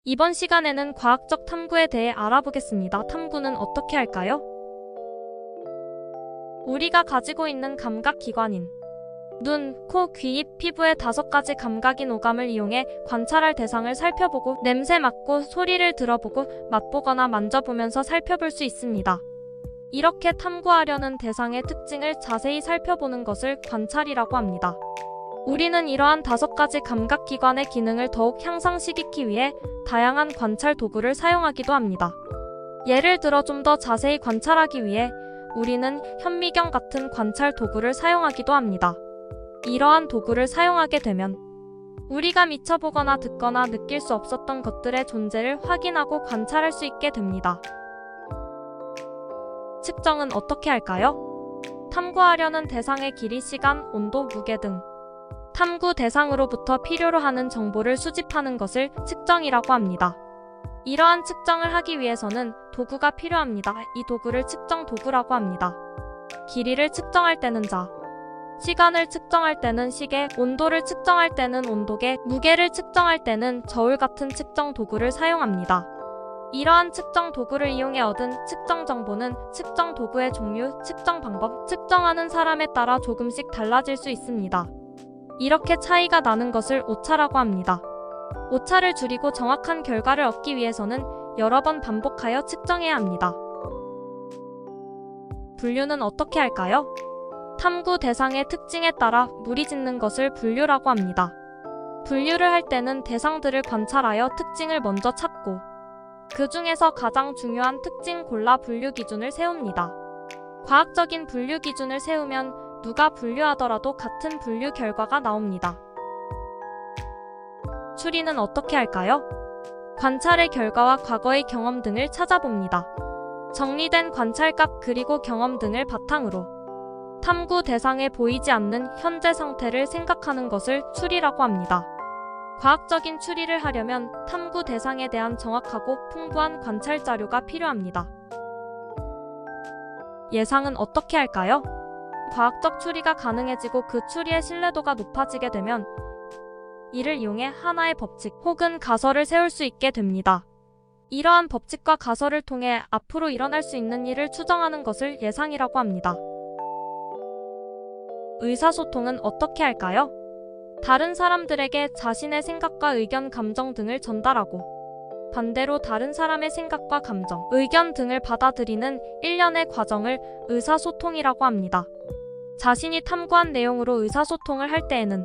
이번 시간에는 과학적 탐구에 대해 알아보겠습니다. 탐구는 어떻게 할까요? 우리가 가지고 있는 감각기관인 눈, 코, 귀, 입, 피부의 5가지 감각인 오감을 이용해 관찰할 대상을 살펴보고 냄새 맡고 소리를 들어보고 맛보거나 만져보면서 살펴볼 수 있습니다. 이렇게 탐구하려는 대상의 특징을 자세히 살펴보는 것을 관찰이라고 합니다. 우리는 이러한 5가지 감각기관의 기능을 더욱 향상시키기 위해 다양한 관찰 도구를 사용하기도 합니다. 예를 들어 좀 더 자세히 관찰하기 위해 우리는 현미경 같은 관찰 도구를 사용하기도 합니다. 이러한 도구를 사용하게 되면 우리가 미처 보거나 듣거나 느낄 수 없었던 것들의 존재를 확인하고 관찰할 수 있게 됩니다. 측정은 어떻게 할까요? 탐구하려는 대상의 길이, 시간, 온도, 무게 등 탐구 대상으로부터 필요로 하는 정보를 수집하는 것을 측정이라고 합니다. 이러한 측정을 하기 위해서는 도구가 필요합니다. 이 도구를 측정 도구라고 합니다. 길이를 측정할 때는 자, 시간을 측정할 때는 시계, 온도를 측정할 때는 온도계, 무게를 측정할 때는 저울 같은 측정 도구를 사용합니다. 이러한 측정 도구를 이용해 얻은 측정 정보는 측정 도구의 종류, 측정 방법, 측정하는 사람에 따라 조금씩 달라질 수 있습니다. 이렇게 차이가 나는 것을 오차라고 합니다. 오차를 줄이고 정확한 결과를 얻기 위해서는 여러 번 반복하여 측정해야 합니다. 분류는 어떻게 할까요? 탐구 대상의 특징에 따라 무리짓는 것을 분류라고 합니다. 분류를 할 때는 대상들을 관찰하여 특징을 먼저 찾고 그 중에서 가장 중요한 특징 골라 분류 기준을 세웁니다. 과학적인 분류 기준을 세우면 누가 분류하더라도 같은 분류 결과가 나옵니다. 추리는 어떻게 할까요? 관찰의 결과와 과거의 경험 등을 찾아봅니다. 정리된 관찰값 그리고 경험 등을 바탕으로 탐구 대상에 보이지 않는 현재 상태를 생각하는 것을 추리라고 합니다. 과학적인 추리를 하려면 탐구 대상에 대한 정확하고 풍부한 관찰 자료가 필요합니다. 예상은 어떻게 할까요? 과학적 추리가 가능해지고 그 추리의 신뢰도가 높아지게 되면 이를 이용해 하나의 법칙 혹은 가설을 세울 수 있게 됩니다. 이러한 법칙과 가설을 통해 앞으로 일어날 수 있는 일을 추정하는 것을 예상이라고 합니다. 의사소통은 어떻게 할까요? 다른 사람들에게 자신의 생각과 의견, 감정 등을 전달하고 반대로 다른 사람의 생각과 감정, 의견 등을 받아들이는 일련의 과정을 의사소통이라고 합니다. 자신이 탐구한 내용으로 의사소통을 할 때에는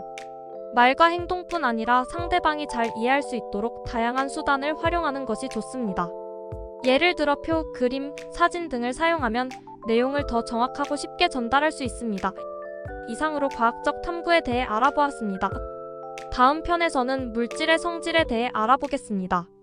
말과 행동뿐 아니라 상대방이 잘 이해할 수 있도록 다양한 수단을 활용하는 것이 좋습니다. 예를 들어 표, 그림, 사진 등을 사용하면 내용을 더 정확하고 쉽게 전달할 수 있습니다. 이상으로 과학적 탐구에 대해 알아보았습니다. 다음 편에서는 물질의 성질에 대해 알아보겠습니다.